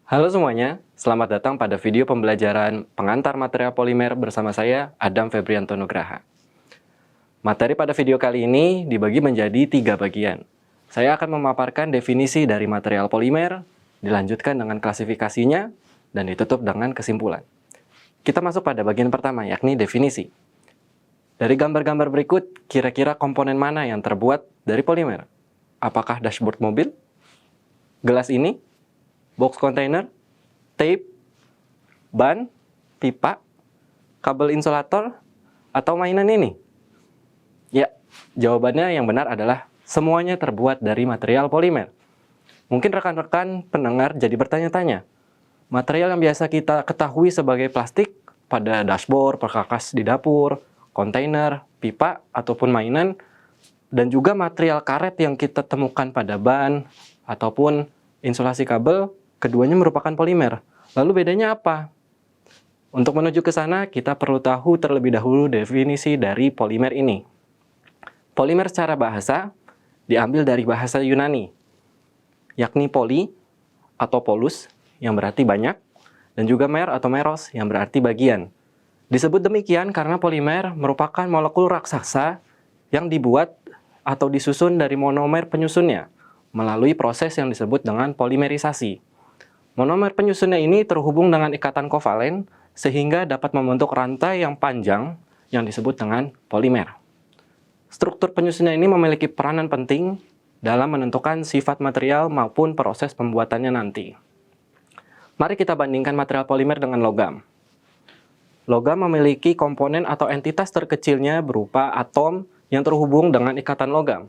Halo semuanya, selamat datang pada video pembelajaran pengantar material polimer bersama saya, Adam Febrianto Nugraha. Materi pada video kali ini dibagi menjadi 3 bagian. Saya akan memaparkan definisi dari material polimer, dilanjutkan dengan klasifikasinya, dan ditutup dengan kesimpulan. Kita masuk pada bagian pertama, yakni definisi. Dari gambar-gambar berikut, kira-kira komponen mana yang terbuat dari polimer? Apakah dashboard mobil? Gelas ini? Box container, tape, ban, pipa, kabel insulator, atau mainan ini? Ya, jawabannya yang benar adalah semuanya terbuat dari material polimer. Mungkin rekan-rekan pendengar jadi bertanya-tanya, material yang biasa kita ketahui sebagai plastik pada dashboard, perkakas di dapur, kontainer, pipa, ataupun mainan, dan juga material karet yang kita temukan pada ban ataupun insulasi kabel, keduanya merupakan polimer. Lalu bedanya apa? Untuk menuju ke sana, kita perlu tahu terlebih dahulu definisi dari polimer ini. Polimer secara bahasa diambil dari bahasa Yunani, yakni poli atau polus, yang berarti banyak, dan juga mer atau meros, yang berarti bagian. Disebut demikian karena polimer merupakan molekul raksasa yang dibuat atau disusun dari monomer penyusunnya melalui proses yang disebut dengan polimerisasi. Monomer penyusunnya ini terhubung dengan ikatan kovalen sehingga dapat membentuk rantai yang panjang yang disebut dengan polimer. Struktur penyusunnya ini memiliki peranan penting dalam menentukan sifat material maupun proses pembuatannya nanti. Mari kita bandingkan material polimer dengan logam. Logam memiliki komponen atau entitas terkecilnya berupa atom yang terhubung dengan ikatan logam,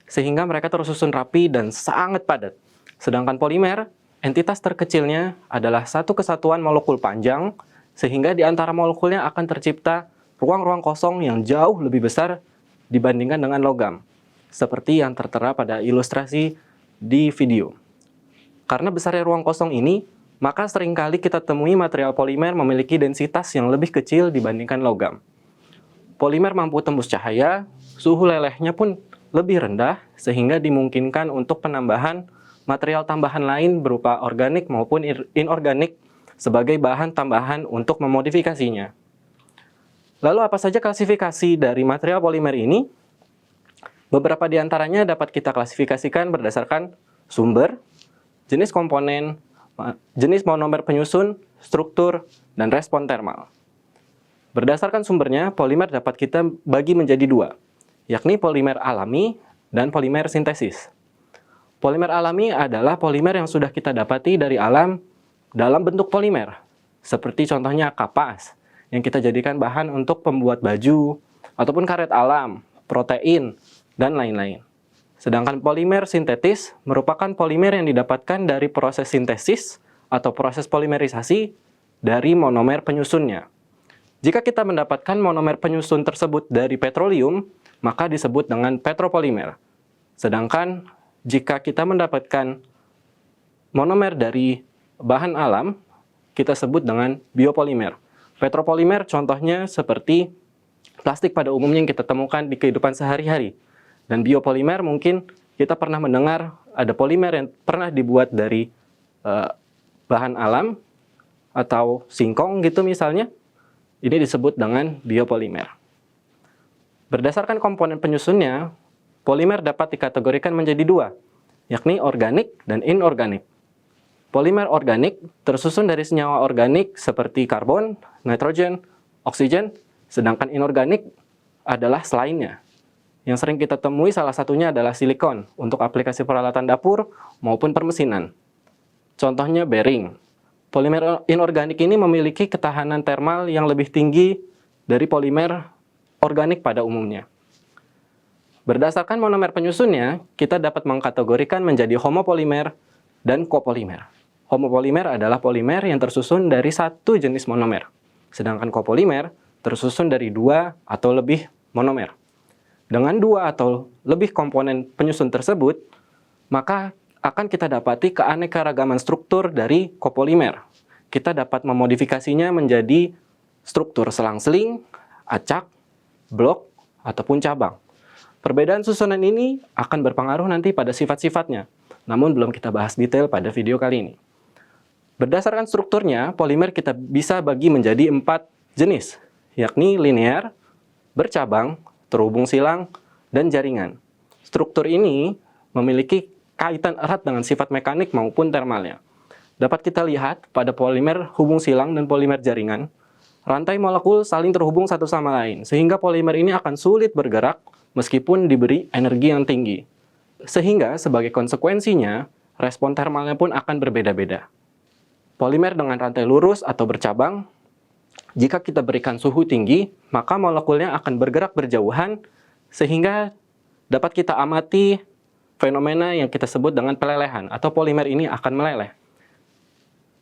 sehingga mereka tersusun rapi dan sangat padat. Sedangkan polimer, entitas terkecilnya adalah satu kesatuan molekul panjang, sehingga di antara molekulnya akan tercipta ruang-ruang kosong yang jauh lebih besar dibandingkan dengan logam, seperti yang tertera pada ilustrasi di video. Karena besarnya ruang kosong ini, maka seringkali kita temui material polimer memiliki densitas yang lebih kecil dibandingkan logam. Polimer mampu tembus cahaya, suhu lelehnya pun lebih rendah, sehingga dimungkinkan untuk penambahan material tambahan lain berupa organik maupun inorganik sebagai bahan tambahan untuk memodifikasinya. Lalu apa saja klasifikasi dari material polimer ini? Beberapa di antaranya dapat kita klasifikasikan berdasarkan sumber, jenis komponen, jenis monomer penyusun, struktur, dan respon termal. Berdasarkan sumbernya, polimer dapat kita bagi menjadi 2, yakni polimer alami dan polimer sintesis. Polimer alami adalah polimer yang sudah kita dapati dari alam dalam bentuk polimer, seperti contohnya kapas, yang kita jadikan bahan untuk pembuat baju, ataupun karet alam, protein, dan lain-lain. Sedangkan polimer sintetis merupakan polimer yang didapatkan dari proses sintesis atau proses polimerisasi dari monomer penyusunnya. Jika kita mendapatkan monomer penyusun tersebut dari petroleum, maka disebut dengan petropolimer. Sedangkan jika kita mendapatkan monomer dari bahan alam, kita sebut dengan biopolimer. Petropolimer contohnya seperti plastik pada umumnya yang kita temukan di kehidupan sehari-hari. Dan biopolimer mungkin kita pernah mendengar ada polimer yang pernah dibuat dari bahan alam atau singkong gitu misalnya. Ini disebut dengan biopolimer. Berdasarkan komponen penyusunnya, polimer dapat dikategorikan menjadi 2, yakni organik dan inorganik. Polimer organik tersusun dari senyawa organik seperti karbon, nitrogen, oksigen, sedangkan inorganik adalah selainnya. Yang sering kita temui salah satunya adalah silikon untuk aplikasi peralatan dapur maupun permesinan. Contohnya bearing. Polimer inorganik ini memiliki ketahanan termal yang lebih tinggi dari polimer organik pada umumnya. Berdasarkan monomer penyusunnya, kita dapat mengkategorikan menjadi homopolimer dan kopolimer. Homopolimer adalah polimer yang tersusun dari satu jenis monomer, sedangkan kopolimer tersusun dari 2 atau lebih monomer. Dengan 2 atau lebih komponen penyusun tersebut, maka akan kita dapati keanekaragaman struktur dari kopolimer. Kita dapat memodifikasinya menjadi struktur selang-seling, acak, blok, ataupun cabang. Perbedaan susunan ini akan berpengaruh nanti pada sifat-sifatnya, namun belum kita bahas detail pada video kali ini. Berdasarkan strukturnya, polimer kita bisa bagi menjadi 4 jenis, yakni linear, bercabang, terhubung silang, dan jaringan. Struktur ini memiliki kaitan erat dengan sifat mekanik maupun termalnya. Dapat kita lihat pada polimer hubung silang dan polimer jaringan, rantai molekul saling terhubung satu sama lain, sehingga polimer ini akan sulit bergerak meskipun diberi energi yang tinggi. Sehingga sebagai konsekuensinya, respon termalnya pun akan berbeda-beda. Polimer dengan rantai lurus atau bercabang, jika kita berikan suhu tinggi, maka molekulnya akan bergerak berjauhan, sehingga dapat kita amati fenomena yang kita sebut dengan pelelehan, atau polimer ini akan meleleh.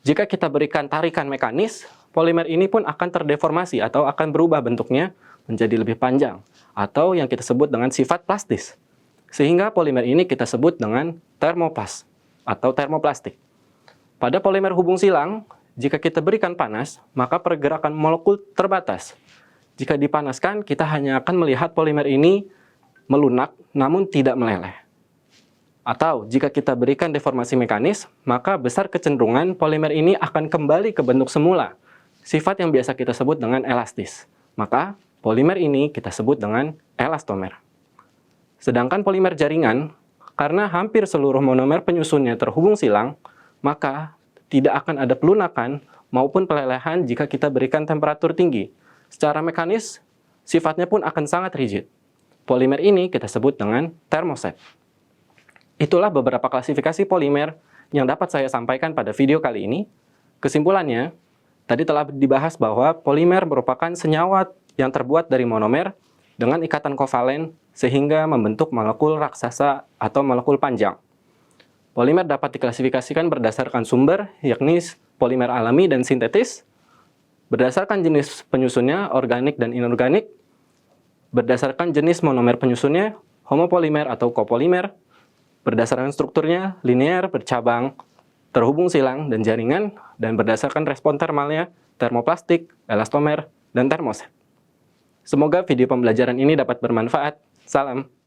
Jika kita berikan tarikan mekanis, polimer ini pun akan terdeformasi atau akan berubah bentuknya menjadi lebih panjang, atau yang kita sebut dengan sifat plastis. Sehingga polimer ini kita sebut dengan termoplast atau termoplastik. Pada polimer hubung silang, jika kita berikan panas, maka pergerakan molekul terbatas. Jika dipanaskan, kita hanya akan melihat polimer ini melunak, namun tidak meleleh. Atau, jika kita berikan deformasi mekanis, maka besar kecenderungan polimer ini akan kembali ke bentuk semula, sifat yang biasa kita sebut dengan elastis. Maka, polimer ini kita sebut dengan elastomer. Sedangkan polimer jaringan, karena hampir seluruh monomer penyusunnya terhubung silang, maka tidak akan ada pelunakan maupun pelelehan jika kita berikan temperatur tinggi. Secara mekanis, sifatnya pun akan sangat rigid. Polimer ini kita sebut dengan termoset. Itulah beberapa klasifikasi polimer yang dapat saya sampaikan pada video kali ini. Kesimpulannya, tadi telah dibahas bahwa polimer merupakan senyawa yang terbuat dari monomer dengan ikatan kovalen sehingga membentuk molekul raksasa atau molekul panjang. Polimer dapat diklasifikasikan berdasarkan sumber, yakni polimer alami dan sintetis, berdasarkan jenis penyusunnya, organik dan inorganik, berdasarkan jenis monomer penyusunnya, homopolimer atau kopolimer, berdasarkan strukturnya, linear, bercabang, terhubung silang, dan jaringan, dan berdasarkan respon termalnya, termoplastik, elastomer, dan termoset. Semoga video pembelajaran ini dapat bermanfaat. Salam!